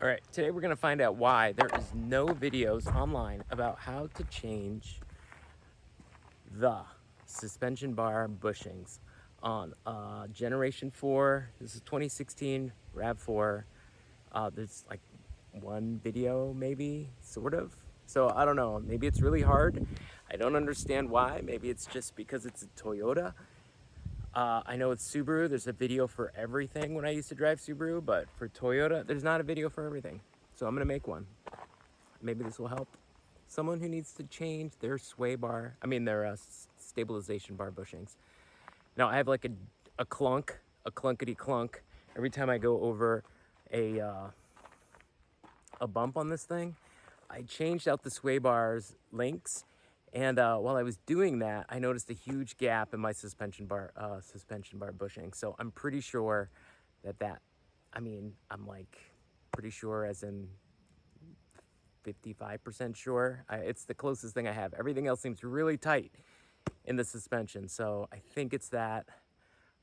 All right, today we're gonna find out why there is no videos online about how to change the suspension bar bushings on Generation 4. This is 2016 RAV4. There's like one video, maybe, sort of. So I don't know, maybe it's really hard. I don't understand why. Maybe it's just because it's a Toyota. I know it's Subaru, there's a video for everything when I used to drive Subaru, but for Toyota, there's not a video for everything. So I'm gonna make one. Maybe this will help someone who needs to change their their stabilization bar bushings. Now I have like a clunkety clunk. Every time I go over a bump on this thing, I changed out the sway bars links. And while I was doing that, I noticed a huge gap in my suspension bar bushing. So I'm pretty sure I'm like pretty sure, as in 55% sure. It's the closest thing I have. Everything else seems really tight in the suspension. So I think it's that.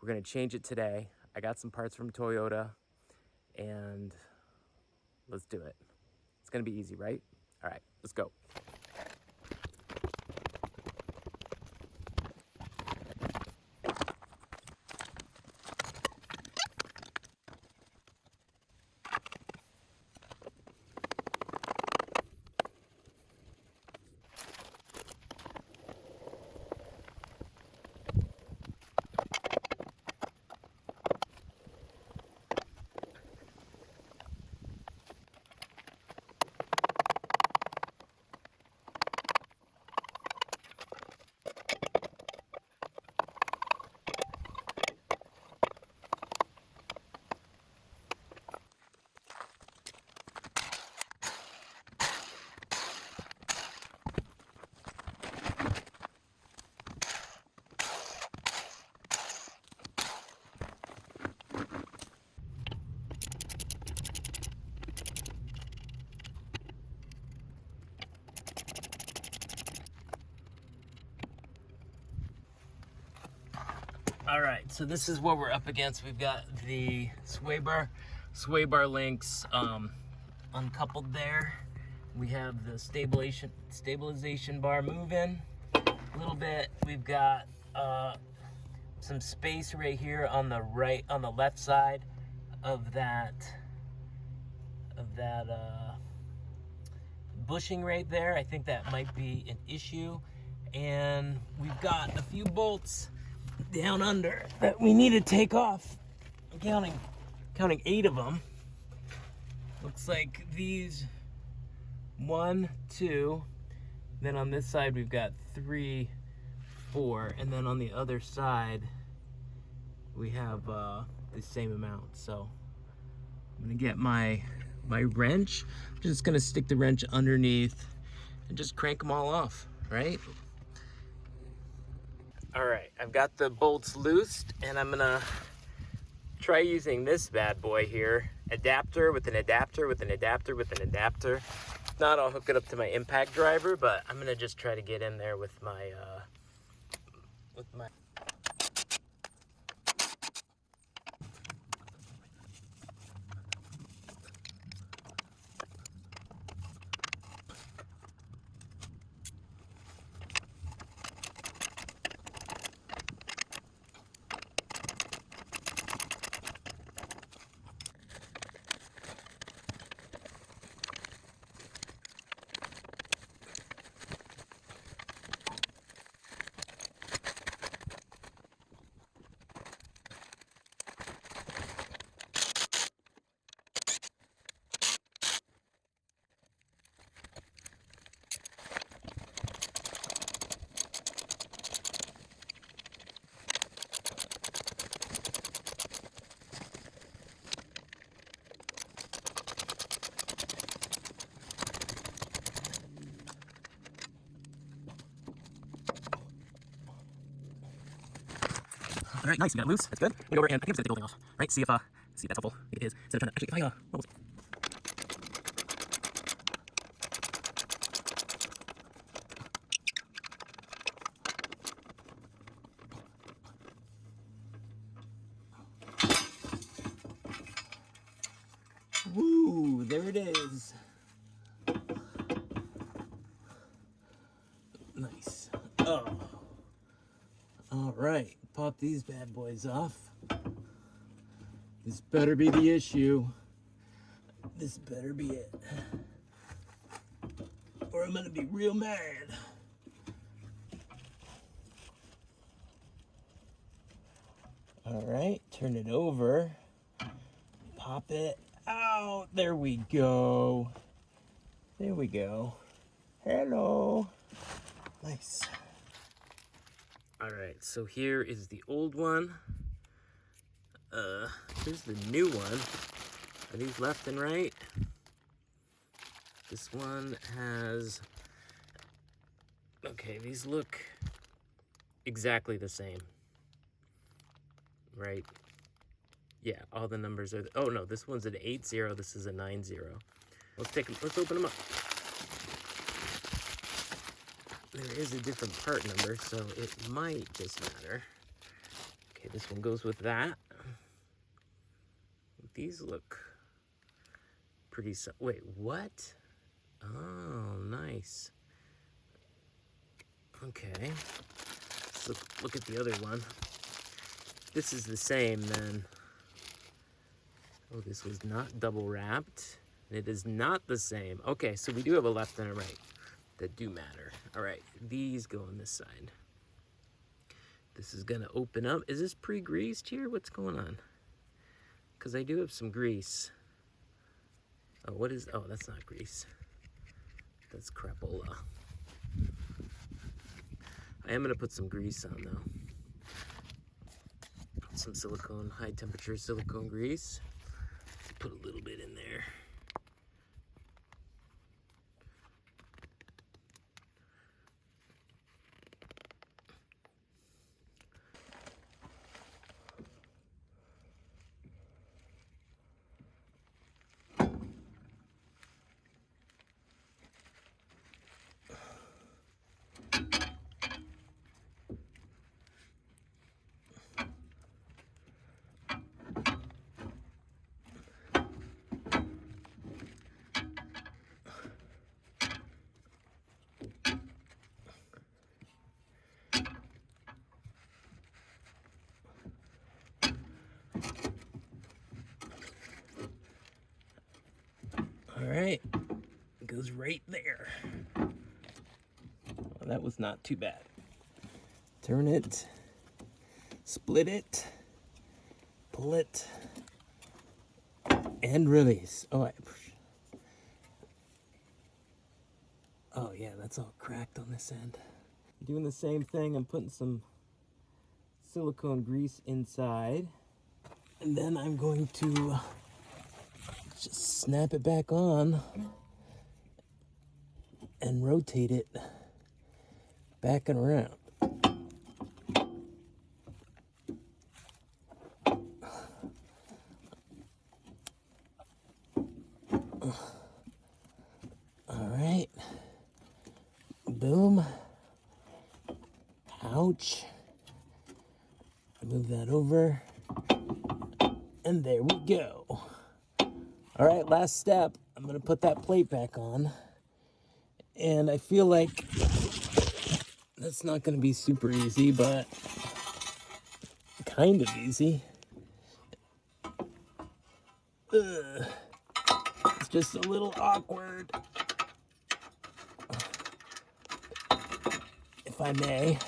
We're gonna change it today. I got some parts from Toyota, and let's do it. It's gonna be easy, right? All right, let's go. All right, so this is what we're up against. We've got the sway bar links uncoupled there. We have the stabilization bar moving a little bit. We've got some space right here on the left side of that bushing right there. I think that might be an issue. And we've got a few bolts down under that we need to take off. I'm counting 8 of them. Looks like these 1, 2, then on this side we've got 3, 4, and then on the other side we have the same amount. So I'm gonna get my wrench. I'm just gonna stick the wrench underneath and just crank them all off, right? All right, I've got the bolts loosed, and I'm gonna try using this bad boy here. Adapter with an adapter with an adapter with an adapter. If not, I'll hook it up to my impact driver, but I'm gonna just try to get in there with my All right, nice, we got it loose, that's good. Go over and I think I'm just gonna take the whole thing off, right? See if that's helpful. I think it is. Instead of trying to, actually, what was it? Woo, there it pop these bad boys off. This better be the issue. This better be it. Or I'm gonna be real mad. All right, turn it over. Pop it out. There we go. There we go. Hello. Nice. All right, so here is the old one. Here's the new one. Are these left and right? This one has, okay, these look exactly the same, right? Yeah, all the numbers are, oh no, this one's an 8-0, this is a 9-0. Let's open them up. There is a different part number, so it might just matter. Okay, this one goes with that. These look pretty, wait, what? Oh, nice. Okay, let's look at the other one. This is the same then. Oh, this was not double wrapped. It is not the same. Okay, so we do have a left and a right that do matter. All right, these go on this side. This is gonna open up. Is this pre-greased here? What's going on? Because I do have some grease. Oh, what is, oh, that's not grease. That's crapola. I am gonna put some grease on though. Some silicone, high temperature silicone grease. Put a little bit in there. All right, it goes right there. Well, that was not too bad. Turn it, split it, pull it, and release. Oh, oh yeah, that's all cracked on this end. Doing the same thing, I'm putting some silicone grease inside. And then I'm going to just snap it back on and rotate it back and around. All right, boom, ouch, move that over, and there we go. All right, last step, I'm gonna put that plate back on, and I feel like that's not gonna be super easy, but kind of easy. It's just a little awkward, if I may.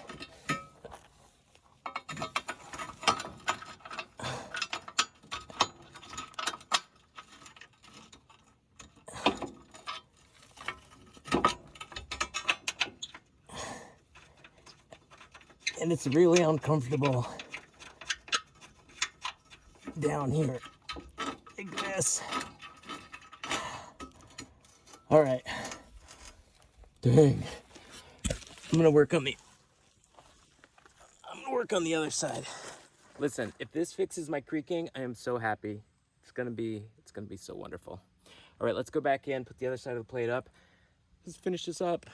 And it's really uncomfortable down here like this. All right. Dang. I'm gonna work on the other side. Listen, if this fixes my creaking, I am so happy. It's gonna be so wonderful. All right, let's go back in, put the other side of the plate up. Let's finish this up.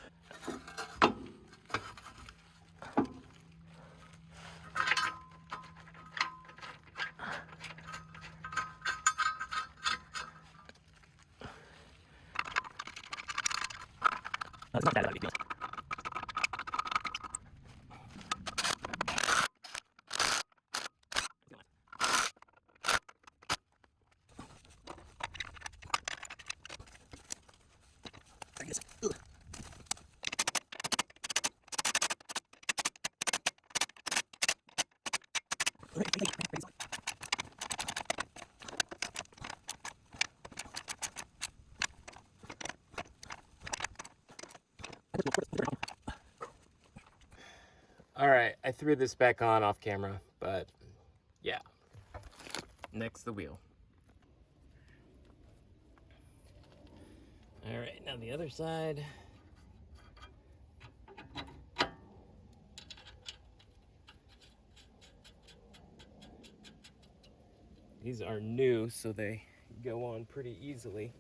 That's not that bad of a deal. All right, I threw this back on off camera, but yeah. Next, the wheel. All right, now the other side. These are new, so they go on pretty easily.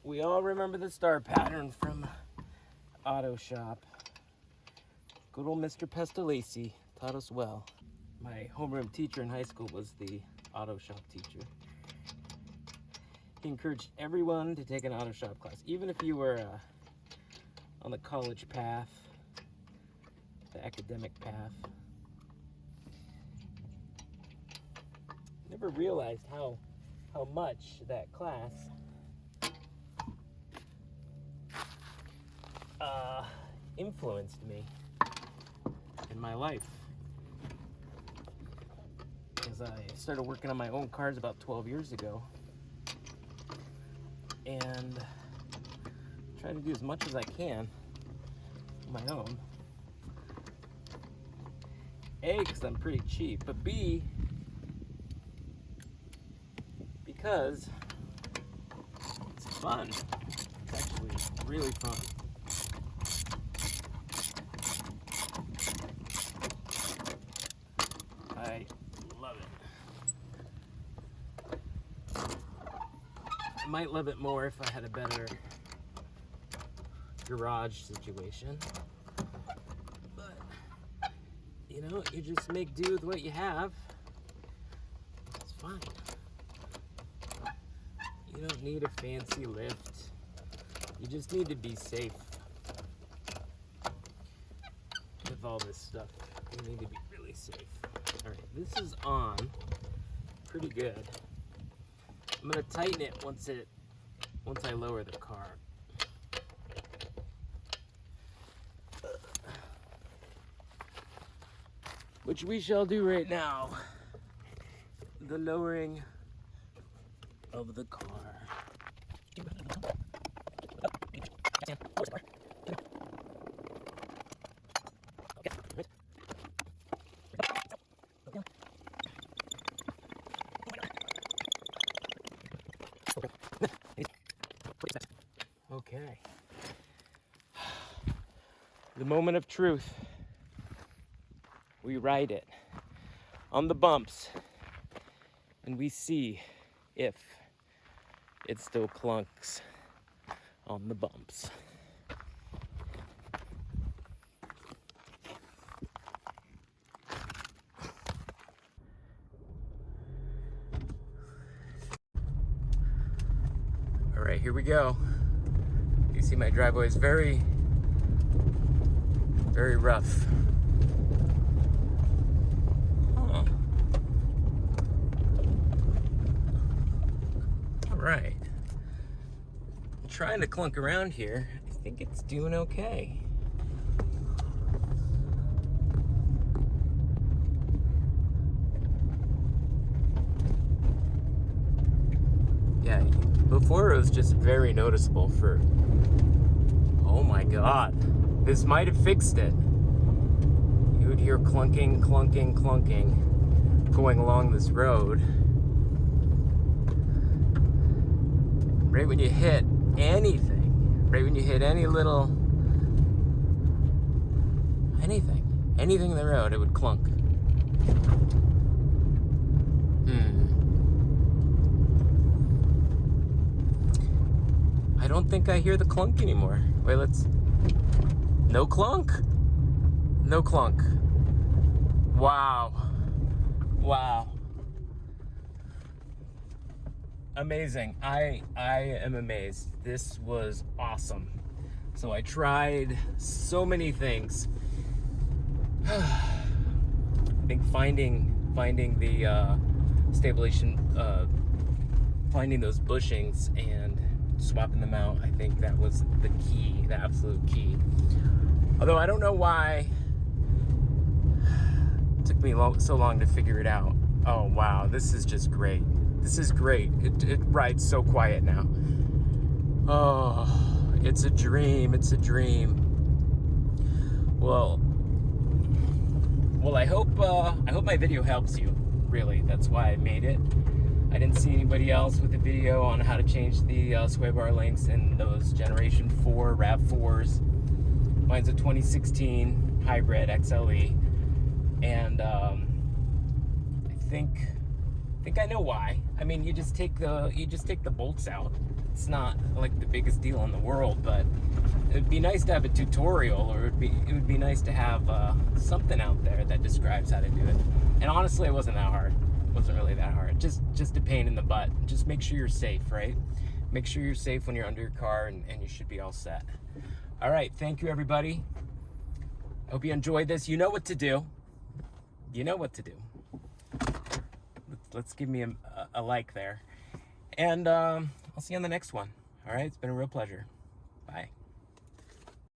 We all remember the star pattern from Auto Shop. Good old Mr. Pestalozzi taught us well. My homeroom teacher in high school was the Auto Shop teacher. He encouraged everyone to take an Auto Shop class, even if you were on the college path, the academic path. Never realized how much that class influenced me in my life. Because I started working on my own cars about 12 years ago, and try to do as much as I can on my own. A, because I'm pretty cheap, but B, because it's fun. It's actually really fun. I love it. I might love it more if I had a better garage situation. But, you know, you just make do with what you have. It's fine. You don't need a fancy lift. You just need to be safe with all this stuff. You need to be really safe. All right, this is on pretty good. I'm gonna tighten it once I lower the car. Which we shall do right now. The lowering of the car. Okay. The moment of truth. We ride it on the bumps and we see if it still clunks on the bumps. All right, here we go. You see my driveway is very, very rough. Huh. All right. I'm trying to clunk around here. I think it's doing okay. Yeah, before it was just very noticeable for, oh my God, this might have fixed it. You would hear clunking, clunking, clunking going along this road. Right when you hit anything, right when you hit any little, anything in the road, it would clunk. I don't think I hear the clunk anymore. Wait, no clunk? No clunk. Wow. Wow. Amazing. I am amazed. This was awesome. So I tried so many things. I think finding the stabilization, finding those bushings and swapping them out. I think that was the key, the absolute key. Although I don't know why it took me so long to figure it out. Oh wow, this is just great. This is great. It rides so quiet now. Oh, it's a dream. It's a dream. Well, I hope my video helps you. Really, that's why I made it. I didn't see anybody else with a video on how to change the sway bar links in those Generation 4 RAV4s. Mine's a 2016 Hybrid XLE, and I think I know why. I mean, you just take the bolts out. It's not like the biggest deal in the world, but it'd be nice to have a tutorial, or it would be nice to have something out there that describes how to do it. And honestly, it wasn't that hard. It wasn't really that hard. Just a pain in the butt. Just make sure you're safe, right? Make sure you're safe when you're under your car, and you should be all set. All right, thank you, everybody. I hope you enjoyed this. You know what to do. You know what to do. Let's give me a like there. And I'll see you on the next one. All right, it's been a real pleasure. Bye.